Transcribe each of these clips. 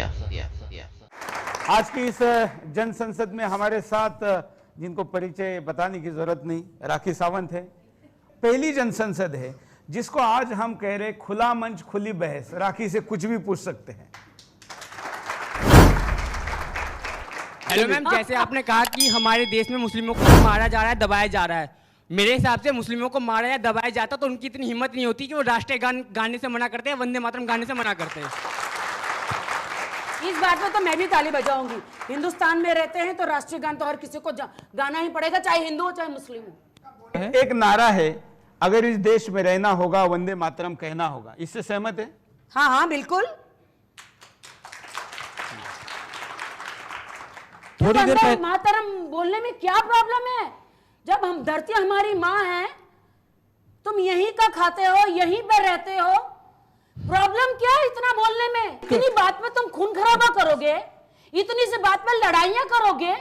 आज की इस जन संसद में हमारे साथ जिनको परिचय बताने की जरूरत नहीं, राखी सावंत है। पहली जन संसद है जिसको आज हम कह रहे खुला मंच खुली बहस, राखी से कुछ भी पूछ सकते हैं। हेलो मैम, जैसे आपने कहा कि हमारे देश में मुस्लिमों को मारा जा रहा है, दबाया जा रहा है। मेरे हिसाब से मुस्लिमों को मारा या दबाया जाता तो उनकी इतनी हिम्मत नहीं होती कि वो राष्ट्रीय गान गाने से मना करते हैं, वंदे मातरम गाने से मना करते हैं। इस बात में तो मैं भी ताली बजाऊंगी। हिंदुस्तान में रहते हैं तो राष्ट्रीय गान तो हर किसी को गाना ही पड़ेगा, चाहे हिंदू हो चाहे मुस्लिम हो। एक नारा है, अगर इस देश में रहना होगा वंदे मातरम कहना होगा। इससे सहमत है? हाँ हाँ बिल्कुल। वंदे मातरम बोलने में क्या प्रॉब्लम है? जब हम धरती हमारी माँ है, तुम यहीं का खाते हो, यहीं पर रहते हो, प्रॉब्लम क्या है इतना बोलने में? इतनी बात में तुम खून खराबा करोगे, इतनी सी बात में लड़ाइयां करोगे,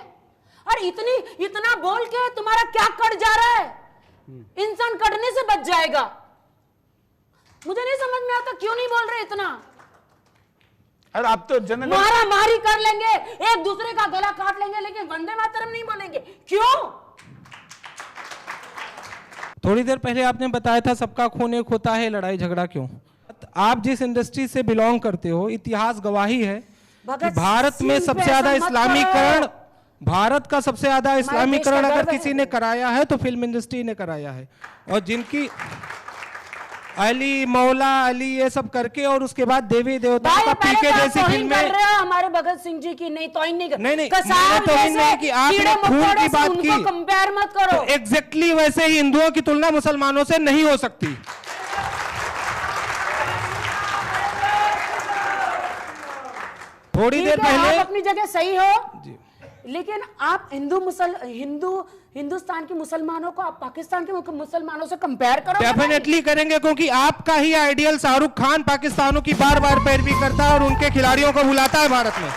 और इतना बोल के तुम्हारा क्या कट जा रहा है? इंसान कटने से बच जाएगा। मुझे नहीं समझ में आता क्यों नहीं बोल रहे इतना। अरे आप तो मारा मारी कर लेंगे, एक दूसरे का गला काट लेंगे, लेकिन वंदे मातरम नहीं बोलेंगे, क्यों? थोड़ी देर पहले आपने बताया था सबका खून एक होता है, लड़ाई झगड़ा क्यों? आप जिस इंडस्ट्री से बिलोंग करते हो, इतिहास गवाही है कि भारत में सबसे ज्यादा इस्लामीकरण, भारत का सबसे ज्यादा इस्लामीकरण अगर किसी ने कराया है तो फिल्म इंडस्ट्री ने कराया है। और जिनकी अली मौला अली ये सब करके, और उसके बाद देवी देवताओं का पीके जैसी फिल्में। हमारे भगत सिंह जी की नहीं तोहिन नहीं, नहीं तोहिन नहीं कि आपने खून की बात की, कंपेयर मत करो। तो एग्जैक्टली वैसे ही हिंदुओं की तुलना मुसलमानों से नहीं हो सकती। थोड़ी देर पहले आप अपनी जगह सही हो जी, लेकिन आप हिंदुस्तान के मुसलमानों को आप पाकिस्तान के मुसलमानों से कंपेयर करो। डेफिनेटली करेंगे, क्योंकि आपका ही आइडियल शाहरुख खान पाकिस्तानों की बार बार पैरवी करता है और उनके खिलाड़ियों को बुलाता है भारत में।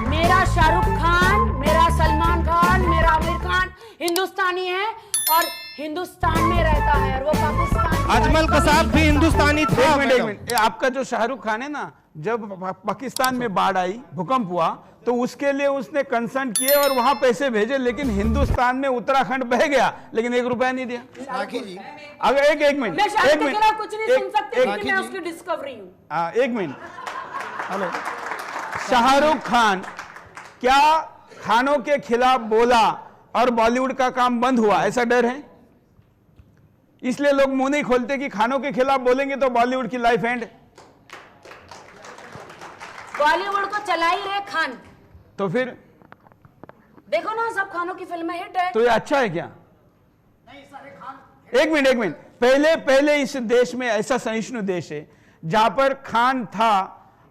मेरा शाहरुख खान, मेरा सलमान खान, मेरा आमिर खान हिंदुस्तानी है और हिंदुस्तान में रहता है, और वो पाकिस्तान। अजमल कसाब भी हिंदुस्तानी था। एक मिनट, आपका जो शाहरुख खान है ना, जब पाकिस्तान में बाढ़ आई, भूकंप हुआ, तो उसके लिए उसने कंसर्न किए और वहां पैसे भेजे, लेकिन हिंदुस्तान में उत्तराखंड बह गया, लेकिन 1 रुपया नहीं दिया। अगर एक मिनट, मैं शाहरुख के खिलाफ कुछ नहीं सुन सकती, क्योंकि मैं उसकी डिस्कवरी हूं। 1 मिनट, हेलो, शाहरुख खान क्या खानों के खिलाफ बोला और बॉलीवुड का काम बंद हुआ, ऐसा डर है? इसलिए लोग मुंह नहीं खोलते कि खानों के खिलाफ बोलेंगे तो बॉलीवुड की लाइफ एंड। बॉलीवुड को चला ही रहे खान, तो फिर देखो ना, सब खानों की फिल्में हिट है। तो ये अच्छा है क्या? नहीं, सारे खान। एक मिनट, पहले इस देश में ऐसा सहिष्णु देश है जहां पर खान था,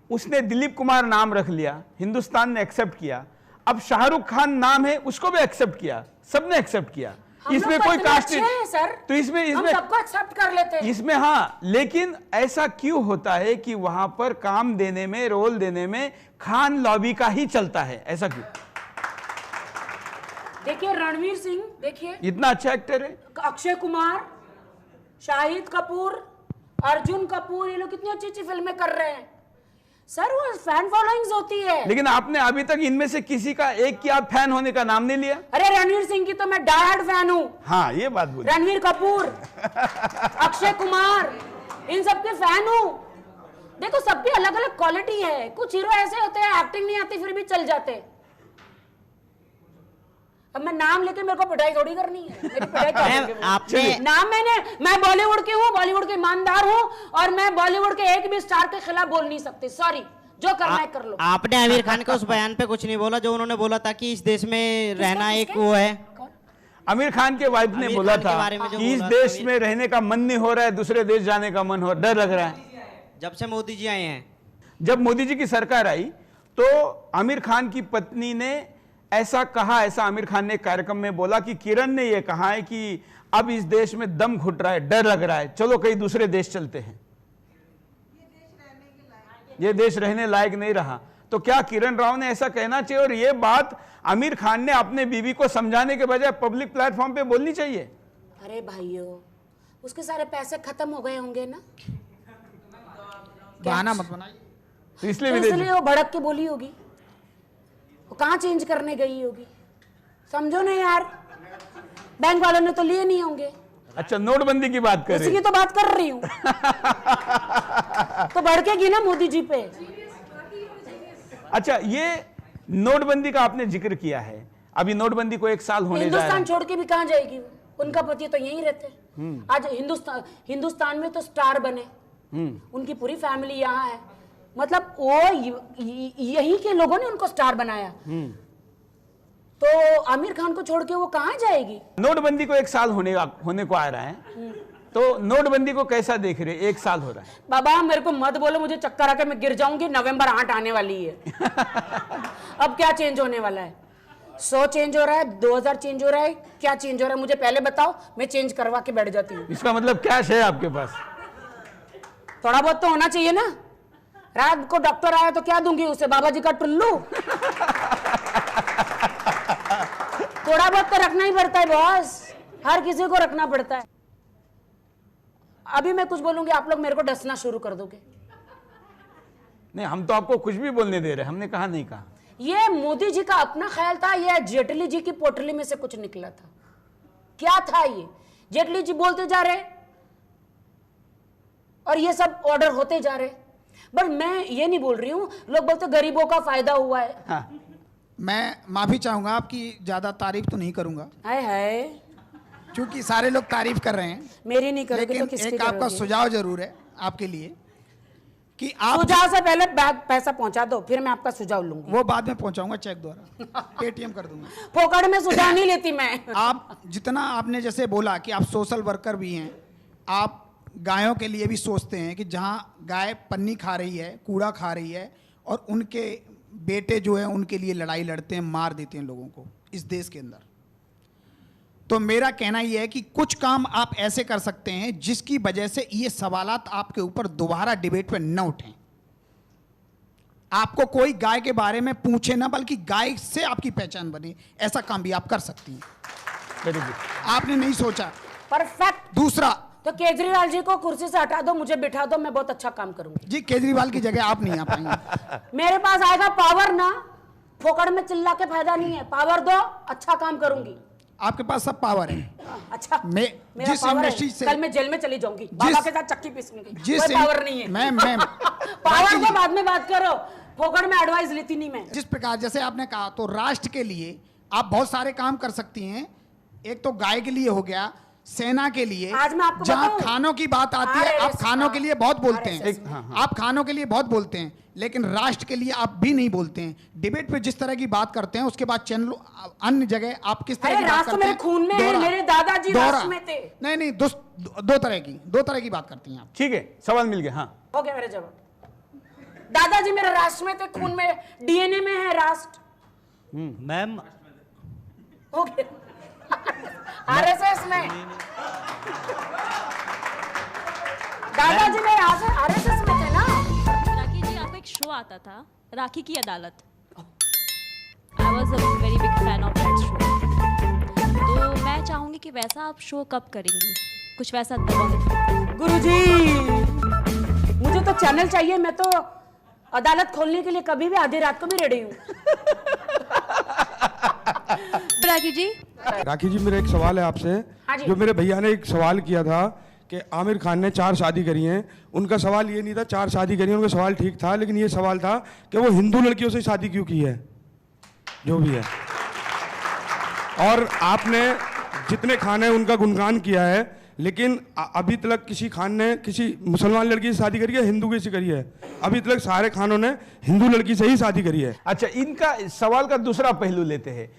उसने दिलीप कुमार नाम रख लिया, हिंदुस्तान ने एक्सेप्ट किया। अब शाहरुख खान नाम है, उसको भी एक्सेप्ट किया, सबने एक्सेप्ट किया। इसमें कोई कास्ट नहीं सर, तो इसमें हम सबको एक्सेप्ट कर लेते हैं इसमें। हाँ, लेकिन ऐसा क्यों होता है कि वहां पर काम देने में, रोल देने में खान लॉबी का ही चलता है, ऐसा क्यों? देखिए रणवीर सिंह, देखिए इतना अच्छा एक्टर है, अक्षय कुमार, शाहिद कपूर, अर्जुन कपूर, ये लोग कितनी अच्छी अच्छी फिल्में कर रहे हैं सर। वो फैन फॉलोइंग्स होती है। लेकिन आपने अभी तक इनमें से किसी का एक की आप फैन होने का नाम नहीं लिया। अरे रणवीर सिंह की तो मैं डायहार्ड फैन हूं। हाँ, ये बात बोली। रणवीर कपूर, अक्षय कुमार, इन सबके फैन हूं। देखो सबकी अलग अलग क्वालिटी है। कुछ हीरो ऐसे होते हैं एक्टिंग नहीं आती फिर भी चल जाते। अब मैं नाम लेके मेरे को पिटाई थोड़ी करनी है, मेरी पिटाई आपने नाम मैं बॉलीवुड की हूँ, बॉलीवुड के ईमानदार हूँ, और मैं बॉलीवुड के एक भी स्टार के खिलाफ बोल नहीं सकती। सॉरी, जो करना है कर लो। आपने आमिर खान के उस बयान पे कुछ नहीं बोला जो उन्होंने बोला था कि इस देश में रहना एक वो है। आमिर खान के वाइफ ने बोला था कि इस देश में रहने का मन नहीं हो रहा है, दूसरे देश जाने का मन हो, डर लग रहा है। जब से मोदी जी आए हैं, जब मोदी जी की सरकार आई तो आमिर खान की पत्नी ने ऐसा कहा, ऐसा आमिर खान ने कार्यक्रम में बोला कि किरण ने यह कहा है कि अब इस देश में दम घुट रहा है, डर लग रहा है, चलो कहीं दूसरे देश चलते हैं। ये देश रहने लायक नहीं रहा। तो क्या किरण राव ने ऐसा कहना चाहिए? और ये बात आमिर खान ने अपने बीवी को समझाने के बजाय पब्लिक प्लेटफॉर्म पे बोलनी चाहिए। अरे भाइयों, उसके सारे पैसे खत्म हो गए होंगे ना। बहाना मत बनाइए। तो इसलिए तो विदेश इसलिए वो भड़क के बोली होगी, वो कहाँ चेंज करने गई होगी, समझो ना यार। बैंक वालों ने तो लिए नहीं होंगे, अच्छा नोटबंदी की बात कर उसी रहे की हैं। तो बात कर रही हूँ। तो भड़केगी ना मोदी जी पे। अच्छा ये नोटबंदी का आपने जिक्र किया है, अभी नोटबंदी को 1 साल होने जा रहा हिंदुस्तान है। छोड़ के भी कहाँ जाएगी वो? उनका पति तो यहीं रहते हैं। आज हिंदुस्तान में तो स्टार बने, उनकी पूरी फैमिली यहाँ है। मतलब वो यहीं के लोगों ने उनको स्टार बनाया। तो आमिर खान को छोड़ के वो कहाँ जाएगी? नोटबंदी को 1 साल होने को आ रहा है, तो नोटबंदी को कैसा देख रहे हैं? 1 साल हो रहा है। बाबा मेरे को मत बोलो, मुझे चक्कर आके मैं गिर जाऊंगी। नवंबर 8 आने वाली है। अब क्या चेंज होने वाला है? 100 चेंज हो रहा है, 2000 चेंज हो रहा है, क्या चेंज हो रहा है मुझे पहले बताओ, मैं चेंज करवा के बैठ जाती हूँ। इसका मतलब कैश है आपके पास? थोड़ा बहुत तो होना चाहिए ना। रात को डॉक्टर आया तो क्या दूंगी उसे? बाबा जी का टुल्लू। थोड़ा बहुत तो रखना ही पड़ता है बॉस, हर किसी को रखना पड़ता है। अभी मैं कुछ बोलूंगी, आप लोग मेरे को डसना शुरू कर दोगे। नहीं, हम तो आपको कुछ भी बोलने दे रहे हैं, हमने कहा नहीं कहा। ये मोदी जी का अपना ख्याल था या जेटली जी की पोटली में से कुछ निकला था? क्या था ये? जेटली जी बोलते जा रहे और ये सब ऑर्डर होते जा रहे। बट मैं ये नहीं बोल रही हूं, लोग बोलते गरीबों का फायदा हुआ है। हाँ। मैं माफी चाहूंगा, आपकी ज्यादा तारीफ तो नहीं करूंगा, हाय हाय, क्योंकि सारे लोग तारीफ कर रहे हैं। मेरी नहीं करोगे लेकिन तो किसकी एक आपका करोगे? सुझाव जरूर है आपके लिए कि आप सुझाव से पहले बैग पैसा पहुंचा दो, फिर मैं आपका सुझाव लूंगी। वो बाद में पहुंचाऊंगा चेक द्वारा, पेटीएम कर दूंगा। फोकट में सुझाव नहीं लेती मैं। आप जितना आपने जैसे बोला कि आप सोशल वर्कर भी हैं, आप गायों के लिए भी सोचते हैं कि जहां गाय पन्नी खा रही है, कूड़ा खा रही है, और उनके बेटे जो है उनके लिए लड़ाई लड़ते हैं, मार देते हैं लोगों को इस देश के अंदर। तो मेरा कहना यह है कि कुछ काम आप ऐसे कर सकते हैं जिसकी वजह से ये सवालात आपके ऊपर दोबारा डिबेट पे न उठें। आपको कोई गाय के बारे में पूछे ना, बल्कि गाय से आपकी पहचान बने, ऐसा काम भी आप कर सकती हैं। Very good. आपने नहीं सोचा। परफेक्ट। दूसरा, तो केजरीवाल जी को कुर्सी से हटा दो, मुझे बिठा दो, मैं बहुत अच्छा काम करूंगी। जी केजरीवाल की जगह आप नहीं आ पाएंगे। मेरे पास आएगा पावर ना, फोकट में चिल्ला के फायदा नहीं है। पावर दो, अच्छा काम करूंगी। आपके पास सब पावर है। अच्छा, मेरा जिस पावर है। इंडस्ट्री से कल मैं जेल में चली जाऊंगी, बाबा के साथ चक्की पीसूंगी। कोई पावर नहीं है। मैम पावर को बाद में बात करो, फोकट में एडवाइस लेती नहीं मैं। जिस प्रकार जैसे आपने कहा, तो राष्ट्र के लिए आप बहुत सारे काम कर सकती हैं। एक तो गाय के लिए हो गया, सेना के लिए। आज मैं आपको जहां बताऊं? खानों की बात आती है, आप खानों के लिए बहुत बोलते हैं। हाँ, हाँ। आप खानों के लिए बहुत बोलते हैं, लेकिन राष्ट्र के लिए आप भी नहीं बोलते हैं। डिबेट पे जिस तरह की बात करते हैं, उसके बाद चैनल अन्य जगह आप किस तरह अरे की बात राष्ट्र करते हैं? मेरे खून में है, दोहरा। मेरे दादाजी दोहरा। राष्ट्र में थे। नहीं, दो तरह की बात करती हैं आप। ठीक है, सवाल मिल गया। हाँ, हो गया मेरा जवाब। दादाजी मेरे राष्ट्र में थे, खून में, डीएनए में है राष्ट्र। मैम हो गया। आरएसएस में दादाजी मेरे आरएसएस में थे ना। राखी जी, आपका एक शो आता था, राखी की अदालत। I was a very big fan of that show. तो मैं चाहूंगी कि वैसा आप शो कब करेंगी, कुछ वैसा दबंग। गुरुजी, मुझे तो चैनल चाहिए, मैं तो अदालत खोलने के लिए कभी भी आधी रात को भी रेडी हूँ। राखी जी, राखी जी, मेरा एक सवाल है आपसे। हाँ जी। जो मेरे भैया ने एक सवाल किया था कि आमिर खान ने 4 शादी करी हैं, उनका सवाल ये नहीं था 4 शादी करी हैं, उनका सवाल ठीक था, लेकिन ये सवाल था कि वो हिंदू लड़कियों से शादी क्यों की है, जो भी है। और आपने जितने खान हैं उनका गुणगान किया है, लेकिन अभी तक किसी खान ने किसी मुसलमान लड़की से शादी करी है, हिंदू की से करी है? अभी तक सारे खानों ने हिंदू लड़की से ही शादी करी है। अच्छा, इनका सवाल का दूसरा पहलू लेते हैं।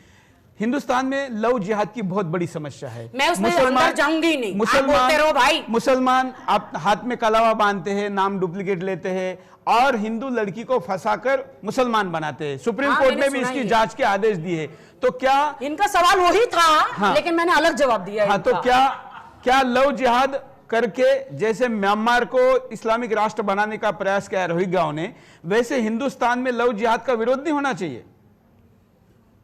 हिंदुस्तान में लव जिहाद की बहुत बड़ी समस्या है। मैं उसमें अंदर जाऊंगी ही नहीं। आप बोलते रहो भाई। मुसलमान आप हाथ में कलावा बांधते हैं, नाम डुप्लीकेट लेते हैं और हिंदू लड़की को फंसाकर मुसलमान बनाते हैं। सुप्रीम हाँ, कोर्ट मैंने ने भी सुना इसकी ही है। जांच के आदेश दिए। तो क्या इनका सवाल वही था, हाँ। लेकिन मैंने अलग जवाब दिया है हाँ, तो इनका। क्या लव जिहाद करके जैसे म्यांमार को इस्लामिक राष्ट्र बनाने का प्रयास किया रोहिंग्याओं ने, वैसे हिंदुस्तान में लव जिहाद का विरोध नहीं होना चाहिए?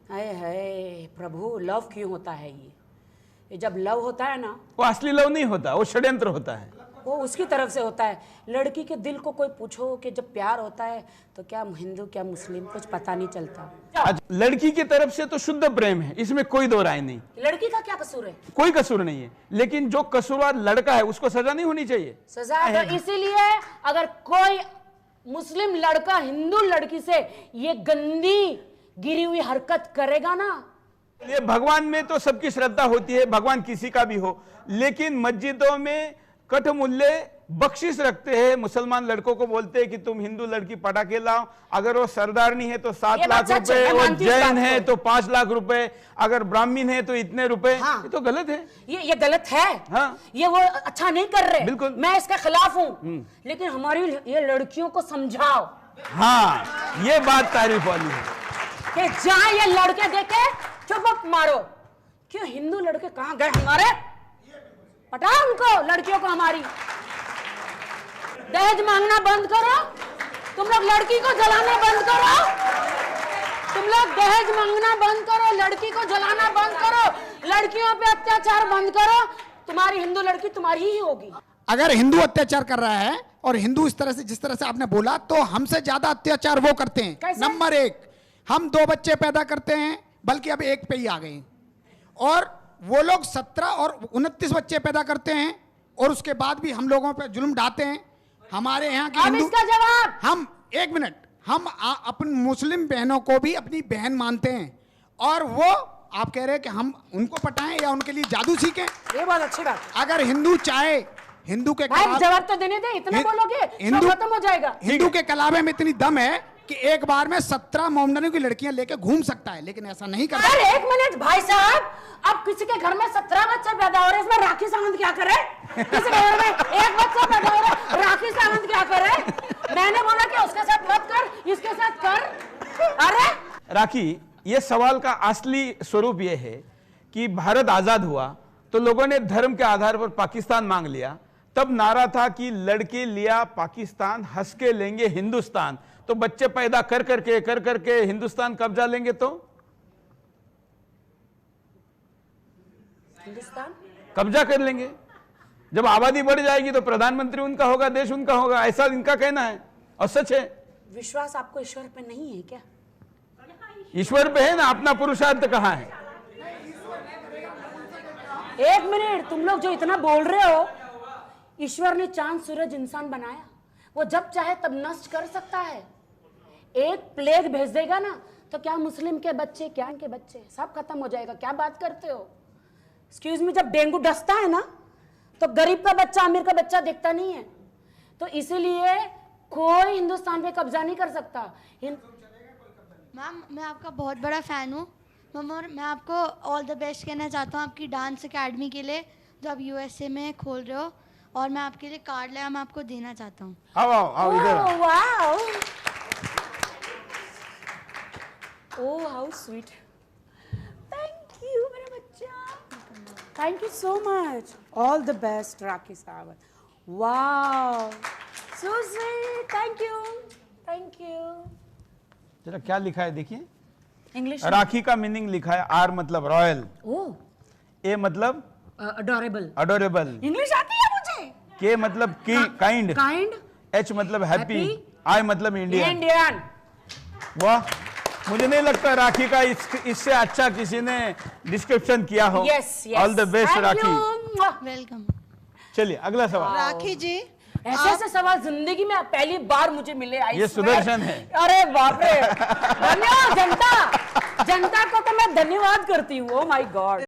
हाय हाय प्रभु, लव क्यों होता है ये जब लव होता है ना, वो असली लव नहीं होता, वो षड्यंत्र होता है। वो उसकी तरफ से होता है। लड़की के दिल को कोई पूछो कि जब प्यार होता है तो क्या हिंदू क्या मुस्लिम कुछ पता नहीं चलता। अच्छा, लड़की की तरफ से तो शुद्ध प्रेम है, इसमें कोई दो राय नहीं, लड़की का क्या कसूर है? कोई कसूर नहीं है, लेकिन जो कसूरवार लड़का है उसको सजा नहीं होनी चाहिए। सजा तो इसीलिए अगर कोई मुस्लिम लड़का हिंदू लड़की से ये गंदी गिरी हुई हरकत करेगा ना, ये भगवान में तो सबकी श्रद्धा होती है, भगवान किसी का भी हो, लेकिन मस्जिदों में कठ मूल्य बख्शिश रखते हैं। मुसलमान लड़कों को बोलते हैं कि तुम हिंदू लड़की पटा के लाओ, अगर वो सरदारनी है तो 7 लाख रुपए, और जैन है तो 5 लाख रुपए, अगर ब्राह्मण है तो इतने रुपए। हाँ। ये तो गलत है, ये गलत है। हाँ। ये वो अच्छा नहीं कर रहे, बिल्कुल। मैं इसके खिलाफ हूँ, लेकिन हमारी ये लड़कियों को समझाओ। हाँ, ये बात तारीफ वाली है कि जहां ये लड़के देखे चुप मारो। क्यों हिंदू लड़के कहां गए हमारे? पटाओ उनको, लड़कियों को हमारी। दहेज मांगना बंद करो, तुम लोग लड़की को जलाना बंद करो, तुम लोग दहेज मांगना बंद करो, लड़की को जलाना बंद करो, लड़कियों पे अत्याचार बंद करो, तुम्हारी हिंदू लड़की तुम्हारी ही होगी। अगर हिंदू अत्याचार कर रहा है और हिंदू इस तरह से, जिस तरह से आपने बोला, तो हमसे ज्यादा अत्याचार वो करते हैं। कैसे? नंबर 1, हम 2 बच्चे पैदा करते हैं, बल्कि अब 1 पे ही आ गए, और वो लोग 17 और 29 बच्चे पैदा करते हैं, और उसके बाद भी हम लोगों पे जुल्म ढाते हैं। हमारे यहाँ की अब हिंदू, इसका जवाब। हम 1 मिनट, हम अपनी मुस्लिम बहनों को भी अपनी बहन मानते हैं, और वो आप कह रहे हैं कि हम उनको पटाएं या उनके लिए जादू सीखें? ये बहुत अच्छी बात। अगर हिंदू चाहे, हिंदू के भाई जवाब तो देने दे, इतना बोलोगे शो खत्म हो जाएगा। हिंदू के कलावे में इतनी दम है कि एक बार में 17 मोमडनों की लड़कियां लेके घूम सकता है, लेकिन ऐसा नहीं करता। अरे 1 मिनट भाई साहब, अब किसी के घर में 17 बच्चे पैदा हो रहे हैं, इसमें राखी सावंत क्या करे? किसी के घर में 1 बच्चा पैदा हो रहा है, राखी सावंत क्या करे? मैंने बोला कि उसके साथ मत कर, इसके साथ कर। अरे राखी, ये सवाल का असली स्वरूप ये है कि भारत आजाद हुआ तो लोगों ने धर्म के आधार पर पाकिस्तान मांग लिया, तब नारा था कि लड़के लिया पाकिस्तान, हंस के लेंगे हिंदुस्तान। तो बच्चे पैदा कर करके हिंदुस्तान कब्जा लेंगे तो हिंदुस्तान कब्जा कर लेंगे। जब आबादी बढ़ जाएगी तो प्रधानमंत्री उनका होगा, देश उनका होगा, ऐसा इनका कहना है, और सच है। विश्वास आपको ईश्वर पे नहीं है क्या? ईश्वर पे है ना, अपना पुरुषार्थ कहाँ है? 1 मिनट, तुम लोग जो इतना बोल रहे हो, ईश्वर ने चांद सूरज इंसान बनाया, वो जब चाहे तब नष्ट कर सकता है। एक प्लेग भेज देगा ना, तो क्या मुस्लिम के बच्चे, क्या इनके बच्चे, सब खत्म हो जाएगा। क्या बात करते हो? एक्सक्यूज मी, जब डेंगू डसता है ना, तो गरीब का बच्चा अमीर का बच्चा दिखता नहीं है, तो इसीलिए कोई हिंदुस्तान पे कब्जा नहीं कर सकता। मैम, मैं आपका बहुत बड़ा फ़ैन हूँ मैम, और मैं आपको ऑल द बेस्ट कहना चाहता हूँ आपकी डांस एकेडमी के लिए जो आप USA में खोल रहे हो, और मैं आपके लिए कार्ड लाया, मैं आपको देना चाहता हूँ। आओ इधर आओ। Wow, oh how sweet, thank you मेरा बच्चा, thank you so much, all the best Rakhi Sawant. Wow so sweet, thank you, thank you. जरा क्या लिखा है देखिए, इंग्लिश राखी का मीनिंग लिखा है, R मतलब रॉयल, ओह, A मतलब अडोरेबल, अडोरेबल, इंग्लिश आती है मुझे, K मतलब काइंड, काइंड, H मतलब हैप्पी, Happy, I मतलब इंडियन। इंडियन। वाह, मुझे नहीं लगता राखी का इससे अच्छा किसी ने डिस्क्रिप्शन किया हो। Yes yes, all the best rakhi. Welcome. चलिए अगला सवाल। राखी जी, ऐसे ऐसे सवाल जिंदगी में पहली बार मुझे मिले। ये सुदर्शन है। अरे बाप रे, धन्यवाद जनता, जनता को तो मैं धन्यवाद करती हूँ। Oh my God.